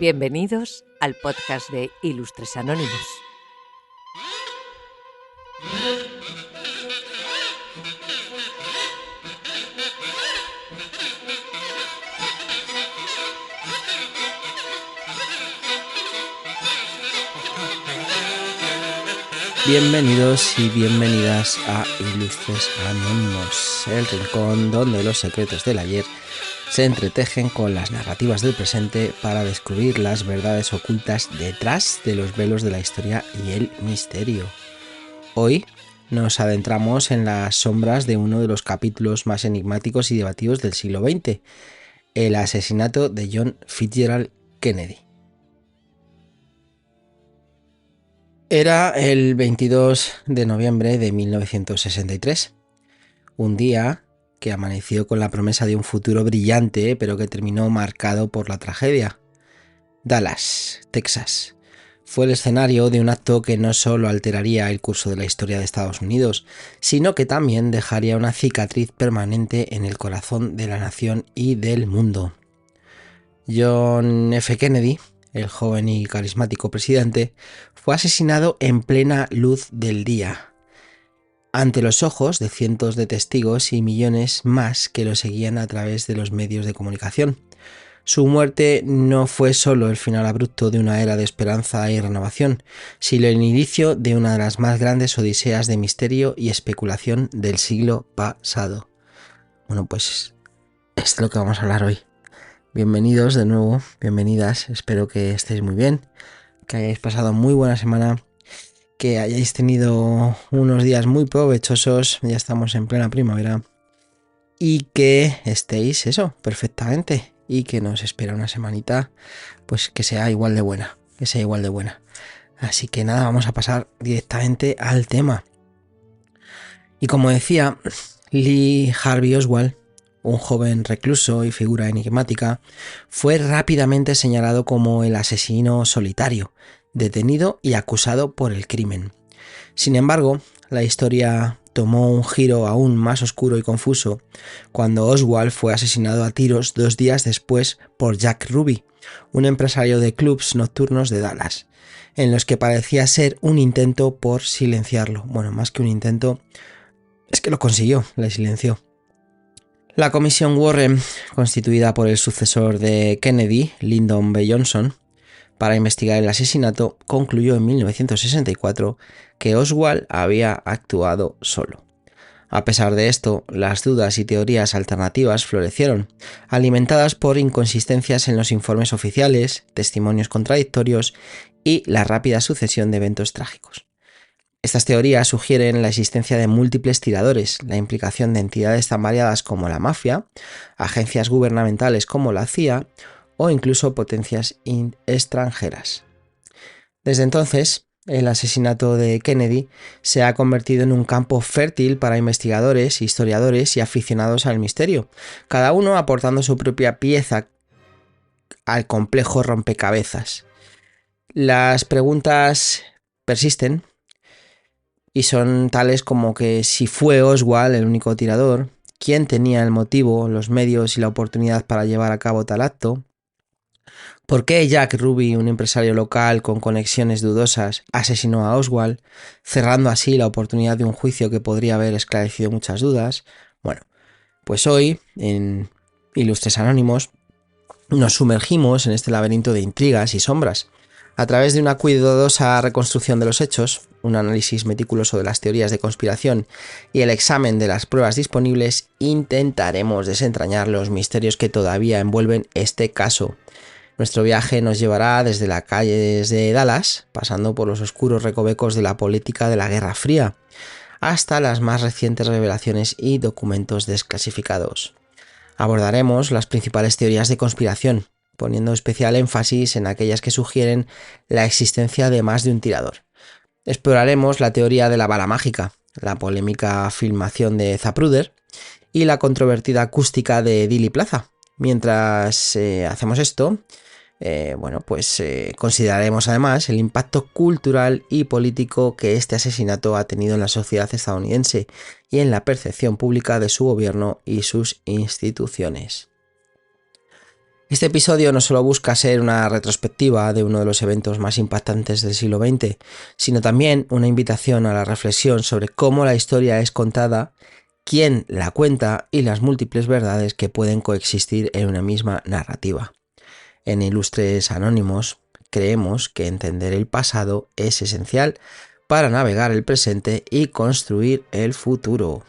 Bienvenidos al podcast de Ilustres Anónimos. Bienvenidos y bienvenidas a Ilustres Anónimos, el rincón donde los secretos del ayer se entretejen con las narrativas del presente para descubrir las verdades ocultas detrás de los velos de la historia y el misterio. Hoy nos adentramos en las sombras de uno de los capítulos más enigmáticos y debatidos del siglo XX, el asesinato de John Fitzgerald Kennedy. Era el 22 de noviembre de 1963, un día que amaneció con la promesa de un futuro brillante, pero que terminó marcado por la tragedia. Dallas, Texas, fue el escenario de un acto que no solo alteraría el curso de la historia de Estados Unidos, sino que también dejaría una cicatriz permanente en el corazón de la nación y del mundo. John F. Kennedy, el joven y carismático presidente, fue asesinado en plena luz del día, ante los ojos de cientos de testigos y millones más que lo seguían a través de los medios de comunicación. Su muerte no fue solo el final abrupto de una era de esperanza y renovación, sino el inicio de una de las más grandes odiseas de misterio y especulación del siglo pasado. Bueno, pues es de lo que vamos a hablar hoy. Bienvenidos de nuevo, bienvenidas, espero que estéis muy bien, que hayáis pasado muy buena semana, que hayáis tenido unos días muy provechosos, ya estamos en plena primavera, y que estéis perfectamente, y que nos espera una semanita pues que sea igual de buena, Así que nada, vamos a pasar directamente al tema. Y como decía, Lee Harvey Oswald, un joven recluso y figura enigmática, fue rápidamente señalado como el asesino solitario, detenido y acusado por el crimen. Sin embargo, la historia tomó un giro aún más oscuro y confuso cuando Oswald fue asesinado a tiros 2 días después por Jack Ruby, un empresario de clubs nocturnos de Dallas, en los que parecía ser un intento por silenciarlo. Bueno, más que un intento, es que lo consiguió, le silenció. La comisión Warren, constituida por el sucesor de Kennedy, Lyndon B. Johnson, para investigar el asesinato, concluyó en 1964 que Oswald había actuado solo. A pesar de esto, las dudas y teorías alternativas florecieron, alimentadas por inconsistencias en los informes oficiales, testimonios contradictorios y la rápida sucesión de eventos trágicos. Estas teorías sugieren la existencia de múltiples tiradores, la implicación de entidades tan variadas como la mafia, agencias gubernamentales como la CIA o incluso potencias extranjeras. Desde entonces, el asesinato de Kennedy se ha convertido en un campo fértil para investigadores, historiadores y aficionados al misterio, cada uno aportando su propia pieza al complejo rompecabezas. Las preguntas persisten y son tales como que si fue Oswald el único tirador, quién tenía el motivo, los medios y la oportunidad para llevar a cabo tal acto, por qué Jack Ruby, un empresario local con conexiones dudosas, asesinó a Oswald, cerrando así la oportunidad de un juicio que podría haber esclarecido muchas dudas. Bueno, pues hoy, en Ilustres Anónimos, nos sumergimos en este laberinto de intrigas y sombras. A través de una cuidadosa reconstrucción de los hechos, un análisis meticuloso de las teorías de conspiración y el examen de las pruebas disponibles, intentaremos desentrañar los misterios que todavía envuelven este caso. Nuestro viaje nos llevará desde las calles de Dallas, pasando por los oscuros recovecos de la política de la Guerra Fría, hasta las más recientes revelaciones y documentos desclasificados. Abordaremos las principales teorías de conspiración, poniendo especial énfasis en aquellas que sugieren la existencia de más de un tirador. Exploraremos la teoría de la bala mágica, la polémica filmación de Zapruder y la controvertida acústica de Dealey Plaza. Mientras hacemos esto, consideraremos además el impacto cultural y político que este asesinato ha tenido en la sociedad estadounidense y en la percepción pública de su gobierno y sus instituciones. Este episodio no solo busca ser una retrospectiva de uno de los eventos más impactantes del siglo XX, sino también una invitación a la reflexión sobre cómo la historia es contada, quién la cuenta y las múltiples verdades que pueden coexistir en una misma narrativa. En Ilustres Anónimos creemos que entender el pasado es esencial para navegar el presente y construir el futuro.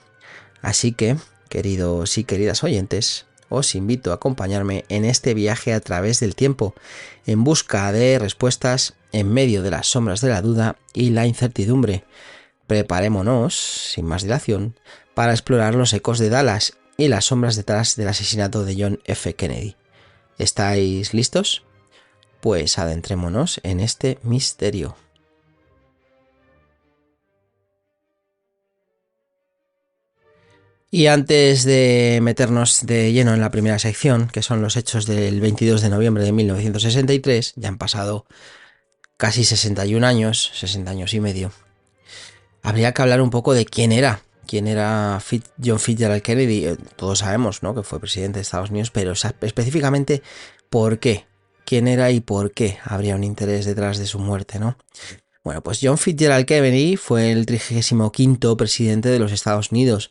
Así que, queridos y queridas oyentes, os invito a acompañarme en este viaje a través del tiempo, en busca de respuestas en medio de las sombras de la duda y la incertidumbre. Preparémonos, sin más dilación, para explorar los ecos de Dallas y las sombras detrás del asesinato de John F. Kennedy. ¿Estáis listos? Pues adentrémonos en este misterio. Y antes de meternos de lleno en la primera sección, que son los hechos del 22 de noviembre de 1963, ya han pasado casi 61 años, 60 años y medio, habría que hablar un poco de quién era John Fitzgerald Kennedy. Todos sabemos, ¿no?, que fue presidente de Estados Unidos, pero específicamente ¿por qué? ¿Quién era y por qué habría un interés detrás de su muerte, ¿no? Bueno, pues John Fitzgerald Kennedy fue el 35º presidente de los Estados Unidos.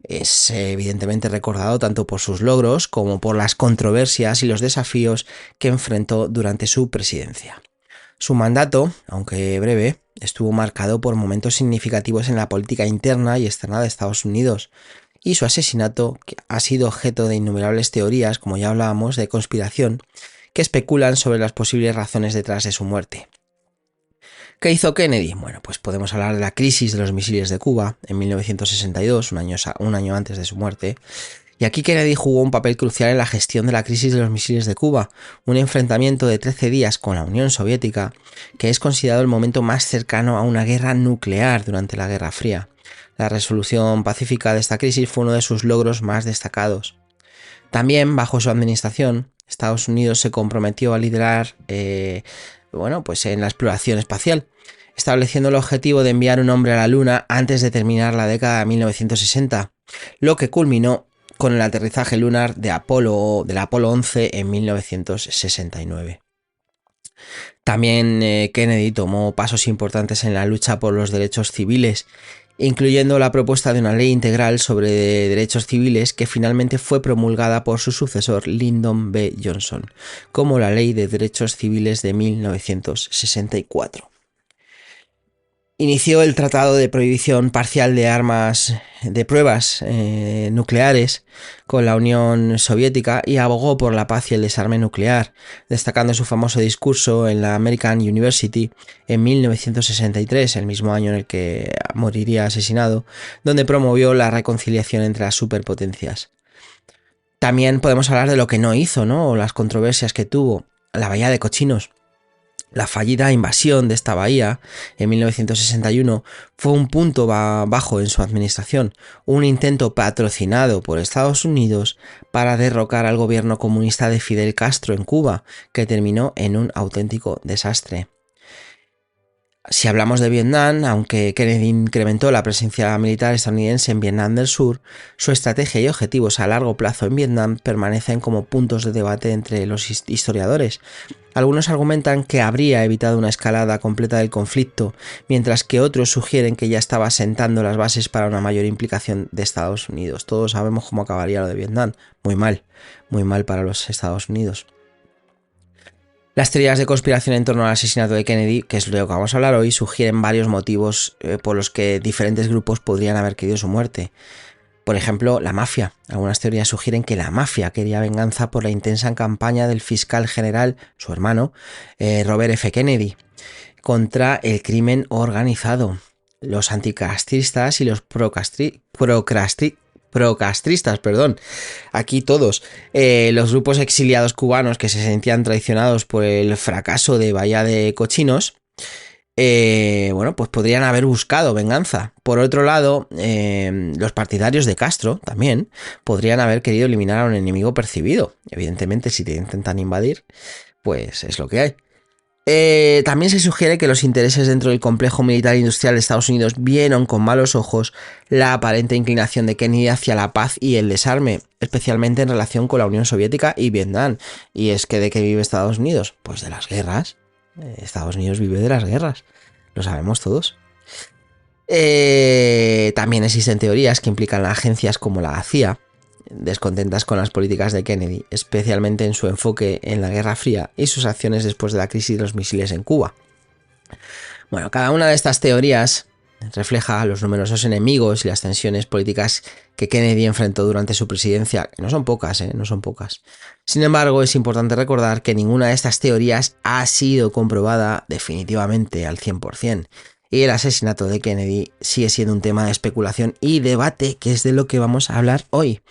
Es evidentemente recordado tanto por sus logros como por las controversias y los desafíos que enfrentó durante su presidencia. Su mandato, aunque breve, estuvo marcado por momentos significativos en la política interna y externa de Estados Unidos, y su asesinato ha sido objeto de innumerables teorías, como ya hablábamos, de conspiración, que especulan sobre las posibles razones detrás de su muerte. ¿Qué hizo Kennedy? Bueno, pues podemos hablar de la crisis de los misiles de Cuba en 1962, un año antes de su muerte. Y aquí Kennedy jugó un papel crucial en la gestión de la crisis de los misiles de Cuba, un enfrentamiento de 13 días con la Unión Soviética, que es considerado el momento más cercano a una guerra nuclear durante la Guerra Fría. La resolución pacífica de esta crisis fue uno de sus logros más destacados. También, bajo su administración, Estados Unidos se comprometió a liderar en la exploración espacial, estableciendo el objetivo de enviar un hombre a la Luna antes de terminar la década de 1960, lo que culminó con el aterrizaje lunar del Apolo 11 en 1969. También Kennedy tomó pasos importantes en la lucha por los derechos civiles, incluyendo la propuesta de una ley integral sobre derechos civiles que finalmente fue promulgada por su sucesor Lyndon B. Johnson, como la Ley de Derechos Civiles de 1964. Inició el Tratado de Prohibición Parcial de Armas de Pruebas nucleares con la Unión Soviética y abogó por la paz y el desarme nuclear, destacando su famoso discurso en la American University en 1963, el mismo año en el que moriría asesinado, donde promovió la reconciliación entre las superpotencias. También podemos hablar de lo que no hizo, ¿no?, o las controversias que tuvo. La Bahía de Cochinos. La fallida invasión de esta bahía en 1961 fue un punto bajo en su administración, un intento patrocinado por Estados Unidos para derrocar al gobierno comunista de Fidel Castro en Cuba, que terminó en un auténtico desastre. Si hablamos de Vietnam, aunque Kennedy incrementó la presencia militar estadounidense en Vietnam del Sur, su estrategia y objetivos a largo plazo en Vietnam permanecen como puntos de debate entre los historiadores. Algunos argumentan que habría evitado una escalada completa del conflicto, mientras que otros sugieren que ya estaba sentando las bases para una mayor implicación de Estados Unidos. Todos sabemos cómo acabaría lo de Vietnam. Muy mal para los Estados Unidos. Las teorías de conspiración en torno al asesinato de Kennedy, que es lo que vamos a hablar hoy, sugieren varios motivos por los que diferentes grupos podrían haber querido su muerte. Por ejemplo, la mafia. Algunas teorías sugieren que la mafia quería venganza por la intensa campaña del fiscal general, su hermano, Robert F. Kennedy, contra el crimen organizado. Los anticastristas y los procastristas, aquí todos, los grupos exiliados cubanos que se sentían traicionados por el fracaso de Bahía de Cochinos, pues podrían haber buscado venganza. Por otro lado, los partidarios de Castro también podrían haber querido eliminar a un enemigo percibido. Evidentemente, si te intentan invadir, pues es lo que hay. También se sugiere que los intereses dentro del complejo militar industrial de Estados Unidos vieron con malos ojos la aparente inclinación de Kennedy hacia la paz y el desarme, especialmente en relación con la Unión Soviética y Vietnam. Y es que ¿de qué vive Estados Unidos? Pues de las guerras. Estados Unidos vive de las guerras, lo sabemos todos. También existen teorías que implican a agencias como la CIA, descontentas con las políticas de Kennedy, especialmente en su enfoque en la Guerra Fría y sus acciones después de la crisis de los misiles en Cuba. Bueno, cada una de estas teorías refleja los numerosos enemigos y las tensiones políticas que Kennedy enfrentó durante su presidencia, que no son pocas, no son pocas. Sin embargo, es importante recordar que ninguna de estas teorías ha sido comprobada definitivamente al 100%. Y el asesinato de Kennedy sigue siendo un tema de especulación y debate, que es de lo que vamos a hablar hoy.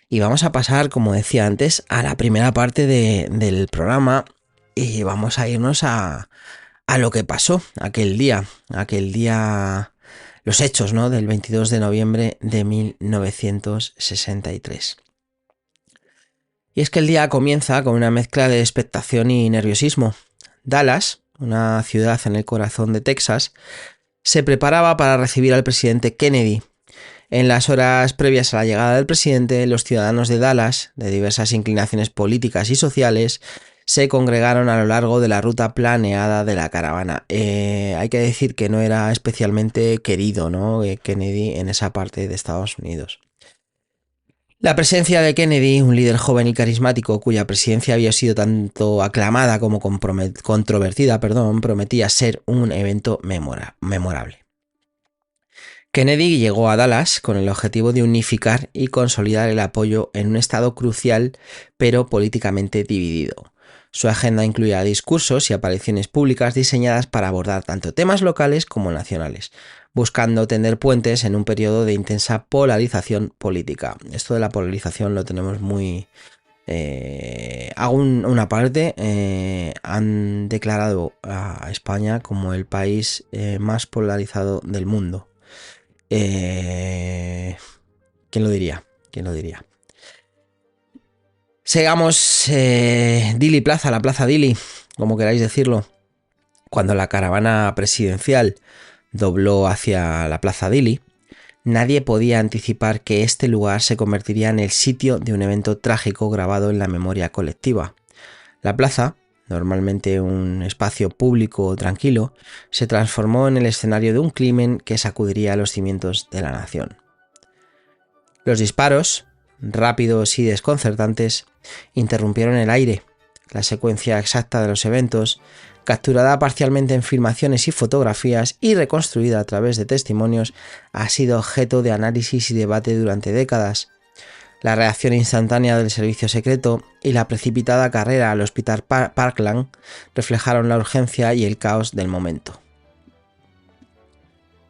Y vamos a pasar, como decía antes, a la primera parte del programa y vamos a irnos a lo que pasó aquel día, los hechos, ¿no?, del 22 de noviembre de 1963. Y es que el día comienza con una mezcla de expectación y nerviosismo. Dallas, una ciudad en el corazón de Texas, se preparaba para recibir al presidente Kennedy. En las horas previas a la llegada del presidente, los ciudadanos de Dallas, de diversas inclinaciones políticas y sociales, se congregaron a lo largo de la ruta planeada de la caravana. Hay que decir que no era especialmente querido, ¿no?, Kennedy en esa parte de Estados Unidos. La presencia de Kennedy, un líder joven y carismático cuya presidencia había sido tanto aclamada como controvertida, prometía ser un evento memorable. Kennedy llegó a Dallas con el objetivo de unificar y consolidar el apoyo en un estado crucial pero políticamente dividido. Su agenda incluía discursos y apariciones públicas diseñadas para abordar tanto temas locales como nacionales, buscando tender puentes en un periodo de intensa polarización política. Esto de la polarización lo tenemos muy... hago una parte, han declarado a España como el país más polarizado del mundo. ¿Quién lo diría? ¿Quién lo diría? Sigamos Dili Plaza, la Plaza Dili, como queráis decirlo. Cuando la caravana presidencial dobló hacia la Plaza Dili, nadie podía anticipar que este lugar se convertiría en el sitio de un evento trágico grabado en la memoria colectiva. La plaza, normalmente un espacio público tranquilo, se transformó en el escenario de un crimen que sacudiría los cimientos de la nación. Los disparos, rápidos y desconcertantes, interrumpieron el aire. La secuencia exacta de los eventos, capturada parcialmente en filmaciones y fotografías y reconstruida a través de testimonios, ha sido objeto de análisis y debate durante décadas. La reacción instantánea del servicio secreto y la precipitada carrera al Hospital Parkland reflejaron la urgencia y el caos del momento.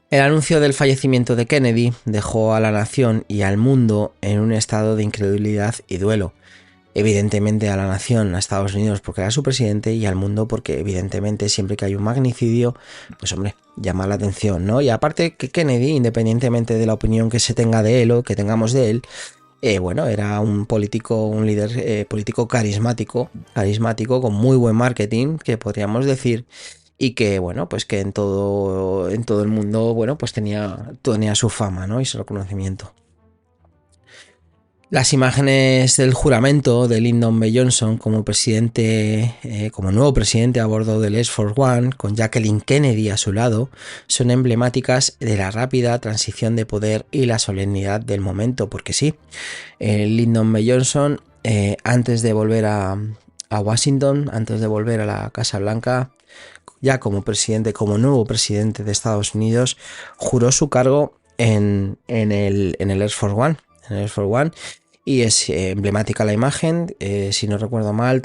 El anuncio del fallecimiento de Kennedy dejó a la nación y al mundo en un estado de incredulidad y duelo. Evidentemente a la nación, a Estados Unidos porque era su presidente, y al mundo porque evidentemente siempre que hay un magnicidio, pues hombre, llama la atención, ¿no? Y aparte que Kennedy, independientemente de la opinión que se tenga de él o que tengamos de él, bueno, era un político, un líder político carismático, con muy buen marketing, que podríamos decir, y que, bueno, pues que en todo el mundo, bueno, pues tenía su fama, ¿no?, y su reconocimiento. Las imágenes del juramento de Lyndon B. Johnson como nuevo presidente a bordo del Air Force One, con Jacqueline Kennedy a su lado, son emblemáticas de la rápida transición de poder y la solemnidad del momento, porque sí, Lyndon B. Johnson, antes de volver a Washington, antes de volver a la Casa Blanca, ya como nuevo presidente de Estados Unidos, juró su cargo en el Air Force One. Y es emblemática la imagen, si no recuerdo mal,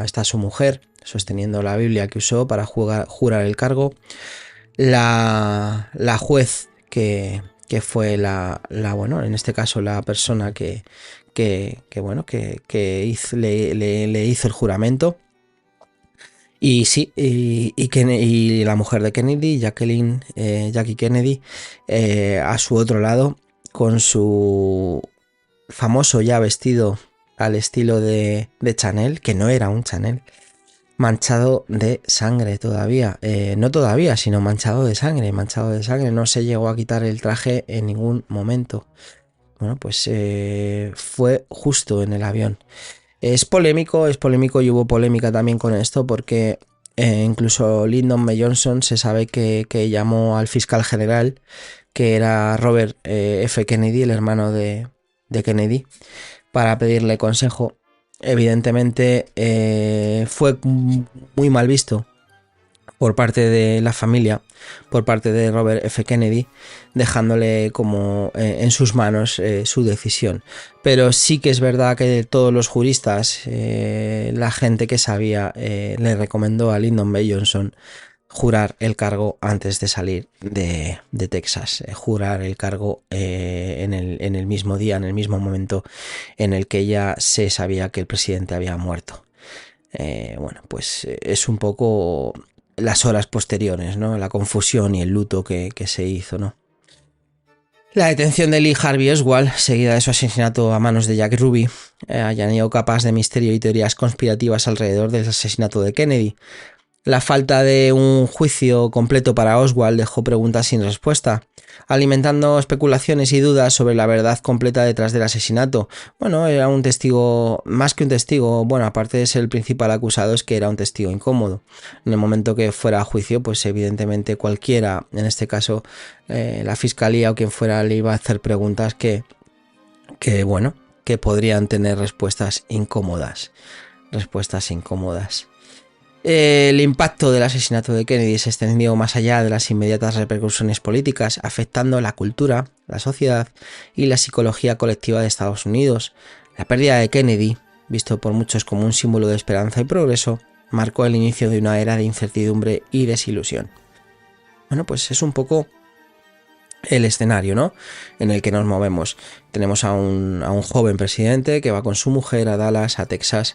está su mujer sosteniendo la Biblia que usó para jurar el cargo. La juez que fue bueno, en este caso la persona que le hizo el juramento. Y sí, y la mujer de Kennedy, Jackie Kennedy, a su otro lado, con su famoso ya vestido al estilo de Chanel, que no era un Chanel, manchado de sangre todavía. No todavía, sino manchado de sangre. Manchado de sangre. No se llegó a quitar el traje en ningún momento. Bueno, pues fue justo en el avión. Es polémico y hubo polémica también con esto porque incluso Lyndon B. Johnson se sabe que llamó al fiscal general, que era Robert F. Kennedy, el hermano de Kennedy, para pedirle consejo. Evidentemente fue muy mal visto por parte de la familia, por parte de Robert F. Kennedy, dejándole como en sus manos su decisión. Pero sí que es verdad que todos los juristas, la gente que sabía, le recomendó a Lyndon B. Johnson jurar el cargo antes de salir de Texas, jurar el cargo en el mismo día, en el mismo momento en el que ya se sabía que el presidente había muerto. Bueno, pues es un poco las horas posteriores, ¿no? La confusión y el luto que se hizo, ¿no? La detención de Lee Harvey Oswald, seguida de su asesinato a manos de Jack Ruby, añadió capas de misterio y teorías conspirativas alrededor del asesinato de Kennedy. La falta de un juicio completo para Oswald dejó preguntas sin respuesta, alimentando especulaciones y dudas sobre la verdad completa detrás del asesinato. Bueno, era un testigo, más que un testigo, bueno, aparte de ser el principal acusado, es que era un testigo incómodo. En el momento que fuera a juicio, pues evidentemente cualquiera, en este caso la fiscalía o quien fuera, le iba a hacer preguntas que podrían tener respuestas incómodas. El impacto del asesinato de Kennedy se extendió más allá de las inmediatas repercusiones políticas, afectando la cultura, la sociedad y la psicología colectiva de Estados Unidos. La pérdida de Kennedy, visto por muchos como un símbolo de esperanza y progreso, marcó el inicio de una era de incertidumbre y desilusión. Bueno, pues es un poco el escenario, ¿no?, en el que nos movemos. Tenemos a un joven presidente que va con su mujer a Dallas, a Texas.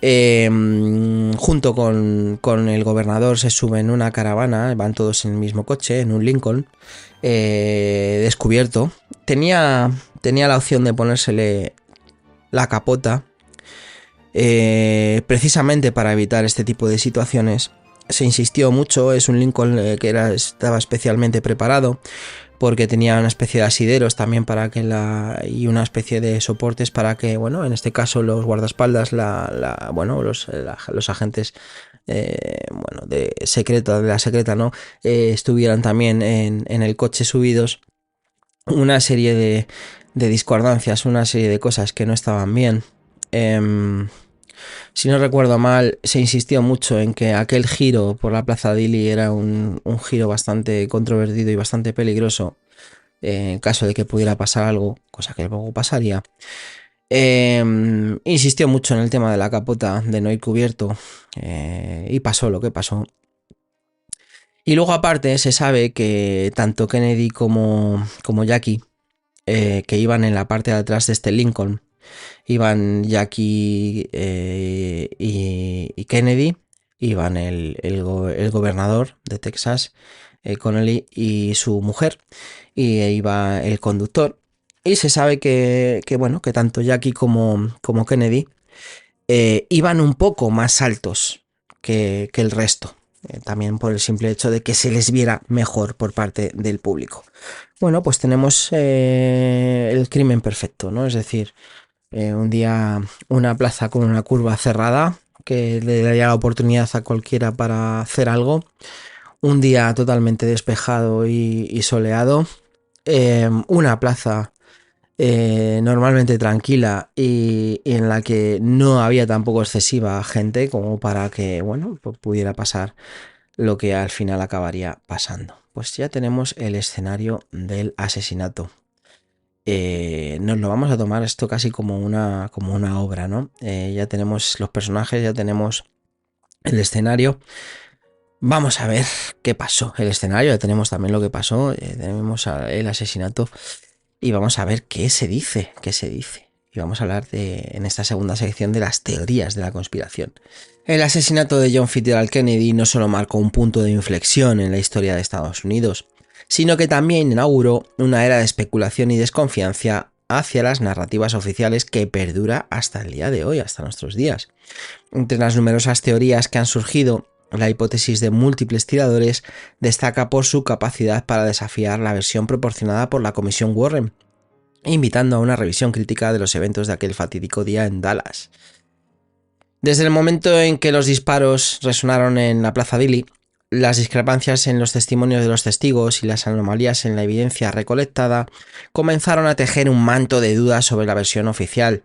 Junto con el gobernador se suben en una caravana, van todos en el mismo coche, en un Lincoln descubierto. Tenía la opción de ponérsele la capota precisamente para evitar este tipo de situaciones. Se insistió mucho, es un Lincoln que estaba especialmente preparado porque tenía una especie de asideros también para que y una especie de soportes para que, bueno, en este caso los guardaespaldas, los agentes de la secreta, ¿no?, estuvieran también en el coche subidos. Una serie de discordancias, una serie de cosas que no estaban bien. Si no recuerdo mal, se insistió mucho en que aquel giro por la Plaza Dili era un giro bastante controvertido y bastante peligroso en caso de que pudiera pasar algo, cosa que luego pasaría. Insistió mucho en el tema de la capota, de no ir cubierto, y pasó lo que pasó. Y luego aparte se sabe que tanto Kennedy como Jackie, que iban en la parte de atrás de este Lincoln, iban Jackie y Kennedy, iban el gobernador de Texas, Connally, y su mujer, y iba el conductor. Y se sabe que tanto Jackie como Kennedy iban un poco más altos que el resto, también por el simple hecho de que se les viera mejor por parte del público. Bueno, pues tenemos el crimen perfecto, ¿no? Es decir, un día una plaza con una curva cerrada que le daría la oportunidad a cualquiera para hacer algo. Un día totalmente despejado y soleado. Una plaza normalmente tranquila y en la que no había tampoco excesiva gente como para que, pues pudiera pasar lo que al final acabaría pasando. Pues ya tenemos el escenario del asesinato. Nos lo vamos a tomar esto casi como una obra, ¿no? Ya tenemos los personajes, ya tenemos el escenario. Vamos a ver qué pasó. El escenario, ya tenemos también lo que pasó, tenemos el asesinato y vamos a ver qué se dice. Y vamos a hablar en esta segunda sección de las teorías de la conspiración. El asesinato de John Fitzgerald Kennedy no solo marcó un punto de inflexión en la historia de Estados Unidos, sino que también inauguró una era de especulación y desconfianza hacia las narrativas oficiales que perdura hasta el día de hoy, hasta nuestros días. Entre las numerosas teorías que han surgido, la hipótesis de múltiples tiradores destaca por su capacidad para desafiar la versión proporcionada por la Comisión Warren, invitando a una revisión crítica de los eventos de aquel fatídico día en Dallas. Desde el momento en que los disparos resonaron en la Plaza Dili, las discrepancias en los testimonios de los testigos y las anomalías en la evidencia recolectada comenzaron a tejer un manto de dudas sobre la versión oficial.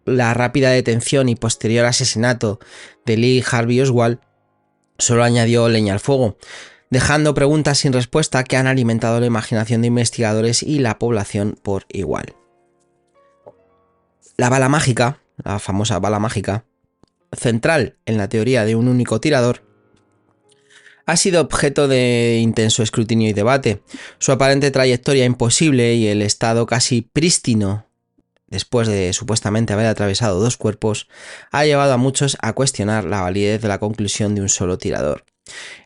La rápida detención y posterior asesinato de Lee Harvey Oswald solo añadió leña al fuego, dejando preguntas sin respuesta que han alimentado la imaginación de investigadores y la población por igual. La bala mágica, la famosa bala mágica, central en la teoría de un único tirador, ha sido objeto de intenso escrutinio y debate. Su aparente trayectoria imposible y el estado casi prístino, después de supuestamente haber atravesado 2 cuerpos, ha llevado a muchos a cuestionar la validez de la conclusión de un solo tirador.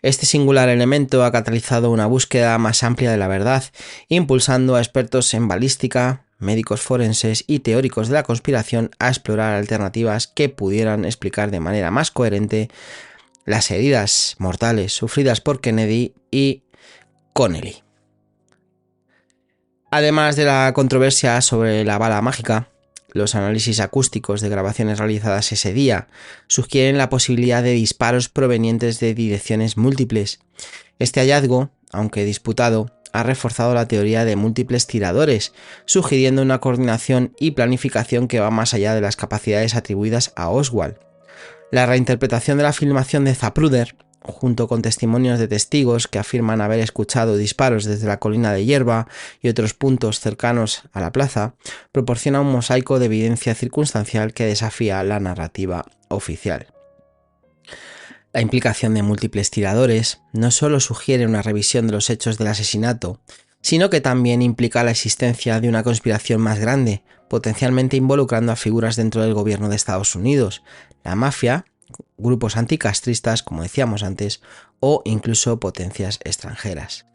Este singular elemento ha catalizado una búsqueda más amplia de la verdad, impulsando a expertos en balística, médicos forenses y teóricos de la conspiración a explorar alternativas que pudieran explicar de manera más coherente las heridas mortales sufridas por Kennedy y Connelly. Además de la controversia sobre la bala mágica, los análisis acústicos de grabaciones realizadas ese día sugieren la posibilidad de disparos provenientes de direcciones múltiples. Este hallazgo, aunque disputado, ha reforzado la teoría de múltiples tiradores, sugiriendo una coordinación y planificación que va más allá de las capacidades atribuidas a Oswald. La reinterpretación de la filmación de Zapruder, junto con testimonios de testigos que afirman haber escuchado disparos desde la colina de hierba y otros puntos cercanos a la plaza, proporciona un mosaico de evidencia circunstancial que desafía la narrativa oficial. La implicación de múltiples tiradores no solo sugiere una revisión de los hechos del asesinato, sino que también implica la existencia de una conspiración más grande, potencialmente involucrando a figuras dentro del gobierno de Estados Unidos, la mafia, grupos anticastristas, como decíamos antes, o incluso potencias extranjeras.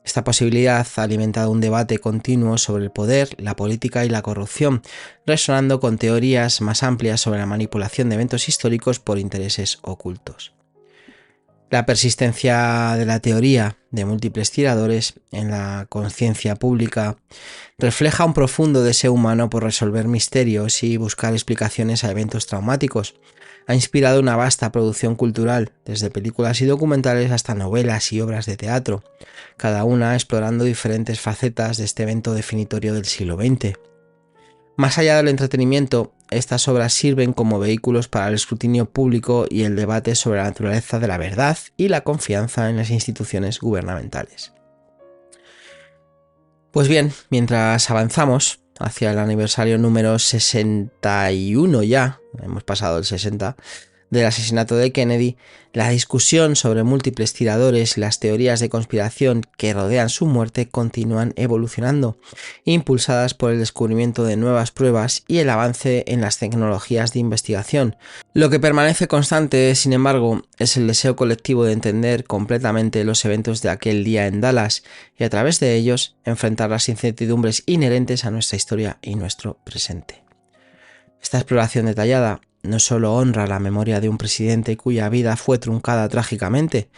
Esta posibilidad ha alimentado un debate continuo sobre el poder, la política y la corrupción, resonando con teorías más amplias sobre la manipulación de eventos históricos por intereses ocultos. La persistencia de la teoría de múltiples tiradores en la conciencia pública refleja un profundo deseo humano por resolver misterios y buscar explicaciones a eventos traumáticos. Ha inspirado una vasta producción cultural, desde películas y documentales hasta novelas y obras de teatro, cada una explorando diferentes facetas de este evento definitorio del siglo XX. Más allá del entretenimiento, estas obras sirven como vehículos para el escrutinio público y el debate sobre la naturaleza de la verdad y la confianza en las instituciones gubernamentales. Pues bien, mientras avanzamos hacia el aniversario número 61 ya, hemos pasado el 60, del asesinato de Kennedy, la discusión sobre múltiples tiradores y las teorías de conspiración que rodean su muerte continúan evolucionando, impulsadas por el descubrimiento de nuevas pruebas y el avance en las tecnologías de investigación. Lo que permanece constante, sin embargo, es el deseo colectivo de entender completamente los eventos de aquel día en Dallas y a través de ellos enfrentar las incertidumbres inherentes a nuestra historia y nuestro presente. Esta exploración detallada no solo honra la memoria de un presidente cuya vida fue truncada trágicamente,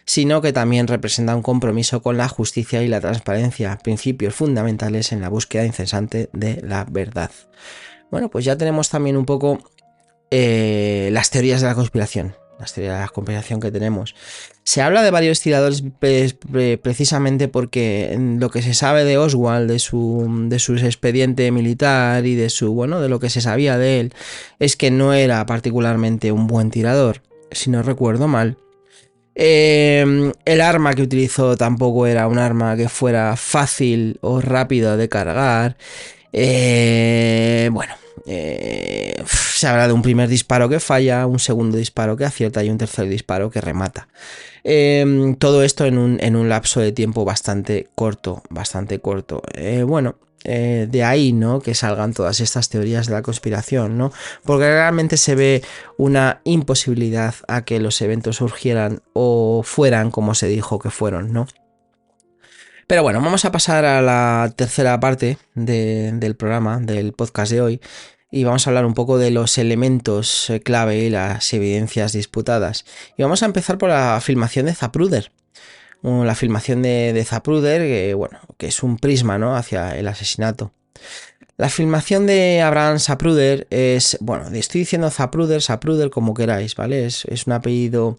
sino que también representa un compromiso con la justicia y la transparencia, principios fundamentales en la búsqueda incesante de la verdad. Bueno, pues ya tenemos también un poco las teorías de la conspiración. Las teorías de la conspiración que tenemos. Se habla de varios tiradores precisamente porque lo que se sabe de Oswald, de su expediente militar y de lo que se sabía de él, es que no era particularmente un buen tirador, si no recuerdo mal. El arma que utilizó tampoco era un arma que fuera fácil o rápido de cargar. Se habla de un primer disparo que falla, un segundo disparo que acierta y un tercer disparo que remata. Todo esto en un lapso de tiempo bastante corto. De ahí, ¿no?, que salgan todas estas teorías de la conspiración, ¿no? Porque realmente se ve una imposibilidad a que los eventos surgieran o fueran como se dijo que fueron, ¿no? Pero bueno, vamos a pasar a la tercera parte del programa, del podcast de hoy, y vamos a hablar un poco de los elementos clave y las evidencias disputadas. Y vamos a empezar por la filmación de Zapruder. La filmación de Zapruder, que es un prisma, ¿no?, hacia el asesinato. La filmación de Abraham Zapruder es, estoy diciendo Zapruder como queráis, ¿vale? Es un apellido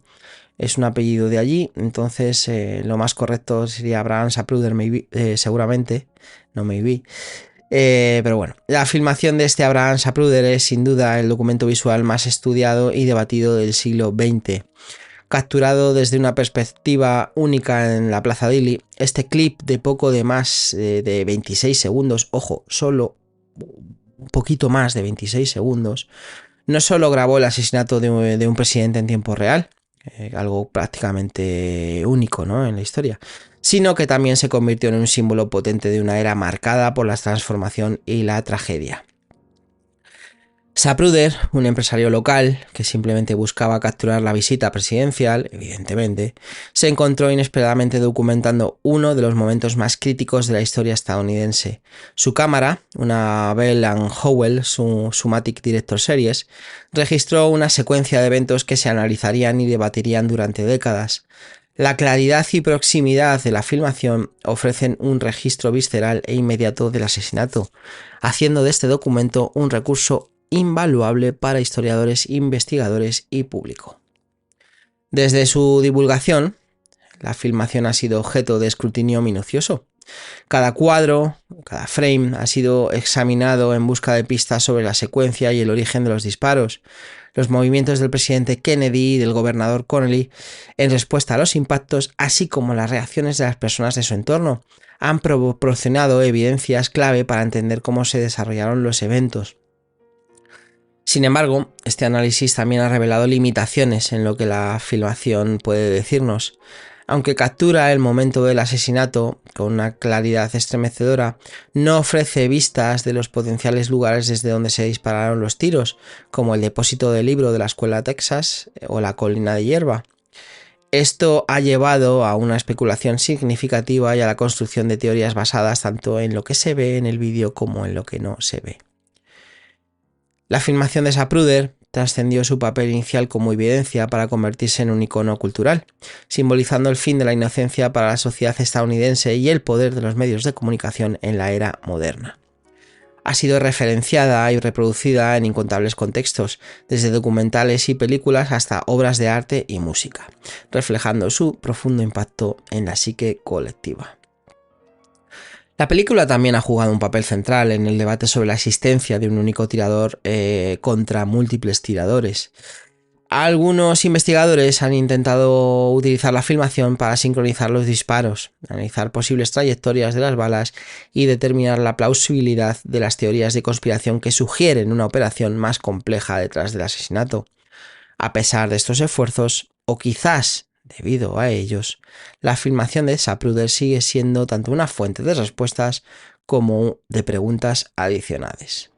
de allí, entonces lo más correcto sería Abraham Zapruder, seguramente, no maybe. Pero bueno, la filmación de este Abraham Zapruder es sin duda el documento visual más estudiado y debatido del siglo XX. Capturado desde una perspectiva única en la Plaza Dili, este clip de poco de más de 26 segundos, ojo, solo un poquito más de 26 segundos, no solo grabó el asesinato de un presidente en tiempo real, algo prácticamente único, ¿no?, en la historia, sino que también se convirtió en un símbolo potente de una era marcada por la transformación y la tragedia. Zapruder, un empresario local que simplemente buscaba capturar la visita presidencial, evidentemente, se encontró inesperadamente documentando uno de los momentos más críticos de la historia estadounidense. Su cámara, una Bell & Howell Sumatic Director Series, registró una secuencia de eventos que se analizarían y debatirían durante décadas. La claridad y proximidad de la filmación ofrecen un registro visceral e inmediato del asesinato, haciendo de este documento un recurso invaluable para historiadores, investigadores y público. Desde su divulgación, la filmación ha sido objeto de escrutinio minucioso. Cada cuadro, cada frame ha sido examinado en busca de pistas sobre la secuencia y el origen de los disparos, los movimientos del presidente Kennedy y del gobernador Connally en respuesta a los impactos, así como las reacciones de las personas de su entorno, han proporcionado evidencias clave para entender cómo se desarrollaron los eventos. Sin embargo, este análisis también ha revelado limitaciones en lo que la filmación puede decirnos. Aunque captura el momento del asesinato con una claridad estremecedora, no ofrece vistas de los potenciales lugares desde donde se dispararon los tiros, como el depósito de libro de la escuela Texas o la colina de hierba. Esto ha llevado a una especulación significativa y a la construcción de teorías basadas tanto en lo que se ve en el vídeo como en lo que no se ve. La filmación de Zapruder trascendió su papel inicial como evidencia para convertirse en un icono cultural, simbolizando el fin de la inocencia para la sociedad estadounidense y el poder de los medios de comunicación en la era moderna. Ha sido referenciada y reproducida en incontables contextos, desde documentales y películas hasta obras de arte y música, reflejando su profundo impacto en la psique colectiva. La película también ha jugado un papel central en el debate sobre la existencia de un único tirador contra múltiples tiradores. Algunos investigadores han intentado utilizar la filmación para sincronizar los disparos, analizar posibles trayectorias de las balas y determinar la plausibilidad de las teorías de conspiración que sugieren una operación más compleja detrás del asesinato. A pesar de estos esfuerzos, o quizás debido a ellos, la filmación de Zapruder sigue siendo tanto una fuente de respuestas como de preguntas adicionales.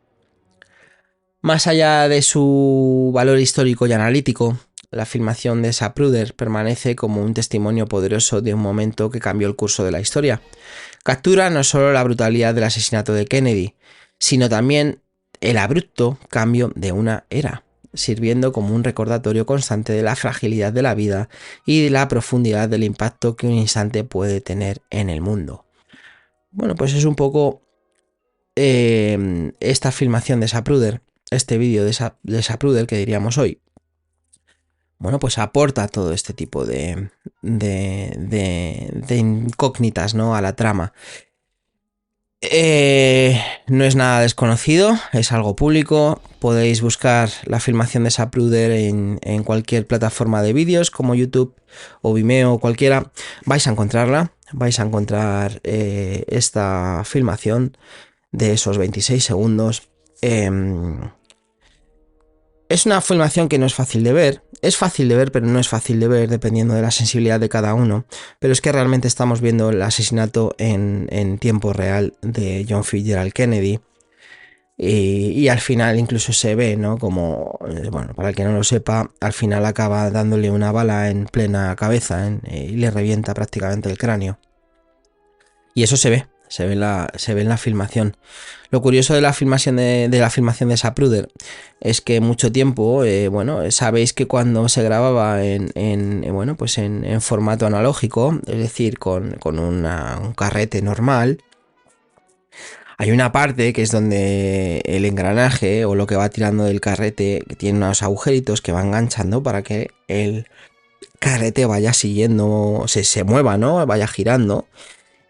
Más allá de su valor histórico y analítico, la filmación de Zapruder permanece como un testimonio poderoso de un momento que cambió el curso de la historia. Captura no solo la brutalidad del asesinato de Kennedy, sino también el abrupto cambio de una era, sirviendo como un recordatorio constante de la fragilidad de la vida y de la profundidad del impacto que un instante puede tener en el mundo. Bueno, pues es un poco esta filmación de Zapruder, este vídeo de Zapruder que diríamos hoy. Bueno, pues aporta todo este tipo de incógnitas, ¿no?, a la trama. No es nada desconocido, es algo público. Podéis buscar la filmación de Zapruder en cualquier plataforma de vídeos como YouTube o Vimeo o cualquiera. Vais a encontrarla, vais a encontrar esta filmación de esos 26 segundos. Es una filmación que no es fácil de ver. Es fácil de ver, pero no es fácil de ver dependiendo de la sensibilidad de cada uno. Pero es que realmente estamos viendo el asesinato en tiempo real de John Fitzgerald Kennedy. Y al final incluso se ve, ¿no?, como, bueno, para el que no lo sepa, al final acaba dándole una bala en plena cabeza y le revienta prácticamente el cráneo. Y eso se ve en la filmación. Lo curioso de la filmación de Zapruder es que mucho tiempo, bueno, sabéis que cuando se grababa en formato analógico, es decir, con un carrete normal, hay una parte que es donde el engranaje o lo que va tirando del carrete que tiene unos agujeritos que va enganchando para que el carrete vaya siguiendo, se mueva, ¿no? Vaya girando.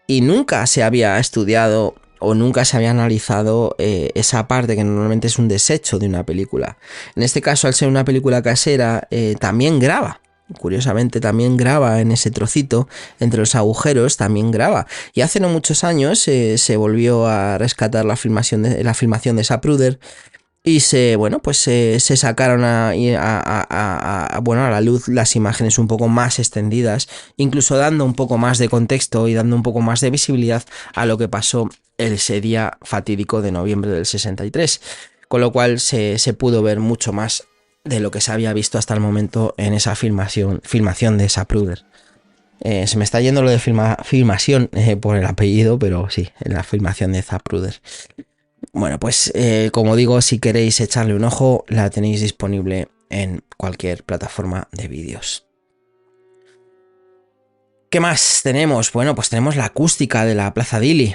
Y nunca se había estudiado o nunca se había analizado esa parte que normalmente es un desecho de una película. En este caso, al ser una película casera, también graba. Curiosamente también graba en ese trocito, entre los agujeros también graba. Y hace no muchos años se volvió a rescatar la filmación de Zapruder y se sacaron a la luz las imágenes un poco más extendidas, incluso dando un poco más de contexto y dando un poco más de visibilidad a lo que pasó ese día fatídico de noviembre del 63. Con lo cual se pudo ver mucho más de lo que se había visto hasta el momento en esa filmación de Zapruder. Se me está yendo lo de filmación por el apellido, pero sí, en la filmación de Zapruder. Bueno, pues como digo, si queréis echarle un ojo, la tenéis disponible en cualquier plataforma de vídeos. ¿Qué más tenemos? Bueno, pues tenemos la acústica de la Plaza Dili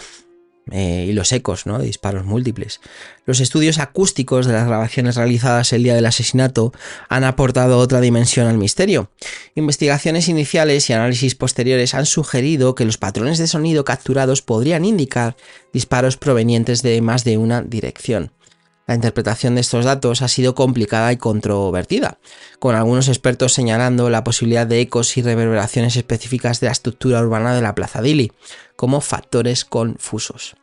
y los ecos, ¿no? De disparos múltiples. Los estudios acústicos de las grabaciones realizadas el día del asesinato han aportado otra dimensión al misterio. Investigaciones iniciales y análisis posteriores han sugerido que los patrones de sonido capturados podrían indicar disparos provenientes de más de una dirección. La interpretación de estos datos ha sido complicada y controvertida, con algunos expertos señalando la posibilidad de ecos y reverberaciones específicas de la estructura urbana de la Plaza Dili, como factores confusos.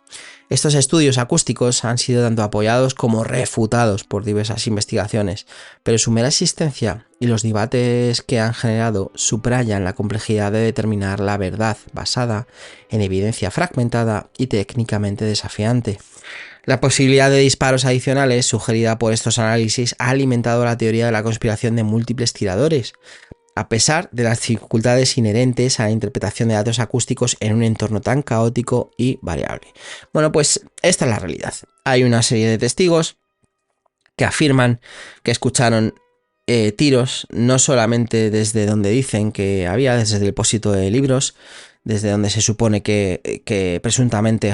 Estos estudios acústicos han sido tanto apoyados como refutados por diversas investigaciones, pero su mera existencia y los debates que han generado subrayan la complejidad de determinar la verdad basada en evidencia fragmentada y técnicamente desafiante. La posibilidad de disparos adicionales sugerida por estos análisis ha alimentado la teoría de la conspiración de múltiples tiradores, a pesar de las dificultades inherentes a la interpretación de datos acústicos en un entorno tan caótico y variable. Bueno, pues esta es la realidad. Hay una serie de testigos que afirman que escucharon tiros, no solamente desde donde dicen que había, desde el depósito de libros, desde donde se supone que presuntamente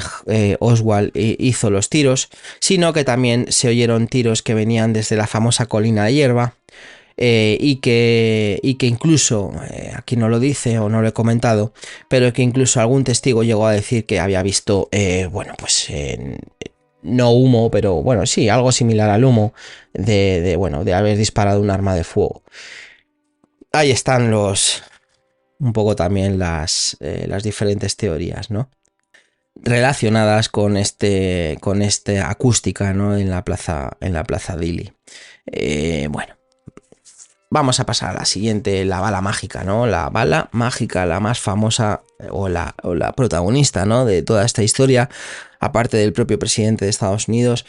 Oswald hizo los tiros, sino que también se oyeron tiros que venían desde la famosa colina de hierba, y que incluso, aquí no lo dice o no lo he comentado, pero que incluso algún testigo llegó a decir que había visto, no humo, pero bueno, sí, algo similar al humo de haber disparado un arma de fuego. Ahí están un poco también las diferentes teorías, ¿no? Relacionadas con esta acústica, ¿no? en la plaza Dili. Bueno, vamos a pasar a la siguiente, la bala mágica, ¿no? La bala mágica, la más famosa o la protagonista, ¿no? de toda esta historia, aparte del propio presidente de Estados Unidos.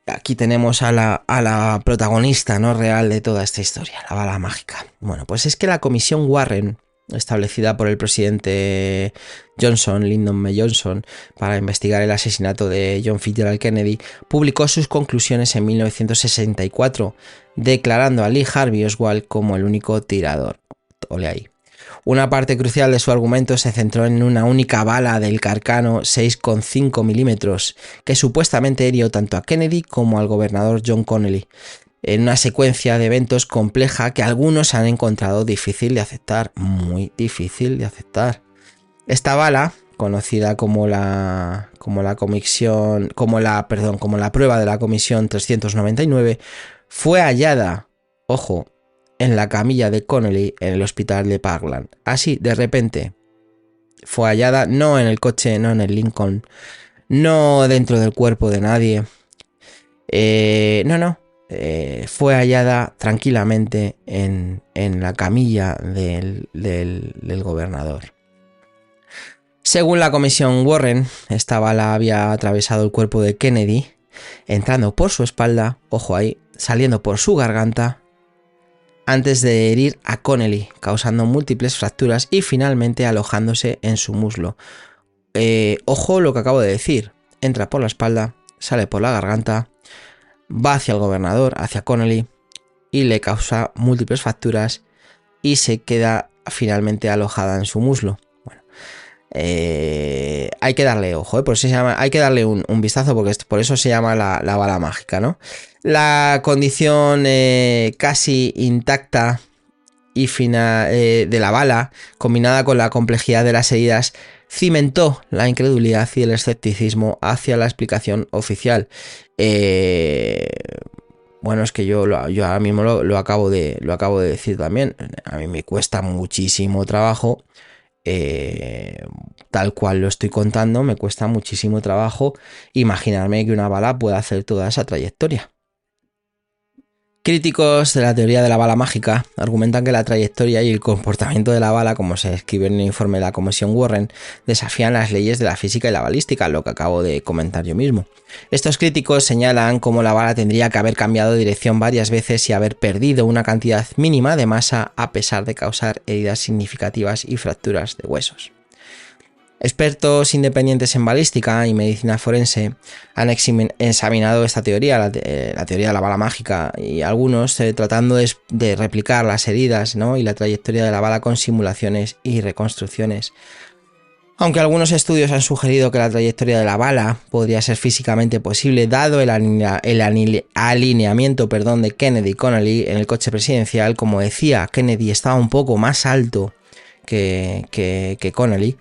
Aquí tenemos a la protagonista, ¿no? real de toda esta historia, la bala mágica. Bueno, pues es que la comisión Warren, establecida por el presidente Lyndon B. Johnson, para investigar el asesinato de John Fitzgerald Kennedy, publicó sus conclusiones en 1964, declarando a Lee Harvey Oswald como el único tirador. Ole ahí. Una parte crucial de su argumento se centró en una única bala del Carcano 6,5 milímetros que supuestamente hirió tanto a Kennedy como al gobernador John Connally, en una secuencia de eventos compleja que algunos han encontrado difícil de aceptar, muy difícil de aceptar. Esta bala, conocida como la prueba de la comisión 399, fue hallada, ojo, en la camilla de Connally en el hospital de Parkland. Así, de repente, fue hallada no en el coche, no en el Lincoln, no dentro del cuerpo de nadie. Fue hallada tranquilamente en la camilla del gobernador. Según la comisión Warren, esta bala había atravesado el cuerpo de Kennedy, entrando por su espalda, ojo ahí, saliendo por su garganta, antes de herir a Connally, causando múltiples fracturas y finalmente alojándose en su muslo. ojo lo que acabo de decir, entra por la espalda, sale por la garganta, va hacia el gobernador, hacia Connolly, y le causa múltiples fracturas y se queda finalmente alojada en su muslo. Bueno, hay que darle ojo, por eso se llama, hay que darle un vistazo, porque por eso se llama la bala mágica, ¿no? La condición casi intacta y final de la bala, combinada con la complejidad de las heridas, cimentó la incredulidad y el escepticismo hacia la explicación oficial. Bueno, es que yo ahora mismo lo acabo de decir también. A mí me cuesta muchísimo trabajo, tal cual lo estoy contando, me cuesta muchísimo trabajo imaginarme que una bala pueda hacer toda esa trayectoria. Críticos de la teoría de la bala mágica argumentan que la trayectoria y el comportamiento de la bala, como se escribe en el informe de la Comisión Warren, desafían las leyes de la física y la balística, lo que acabo de comentar yo mismo. Estos críticos señalan cómo la bala tendría que haber cambiado de dirección varias veces y haber perdido una cantidad mínima de masa a pesar de causar heridas significativas y fracturas de huesos. Expertos independientes en balística y medicina forense han examinado esta teoría, la teoría de la bala mágica, y algunos tratando de replicar las heridas, ¿no?, y la trayectoria de la bala con simulaciones y reconstrucciones. Aunque algunos estudios han sugerido que la trayectoria de la bala podría ser físicamente posible dado el alineamiento de Kennedy y Connolly en el coche presidencial. Como decía, Kennedy estaba un poco más alto que Connolly.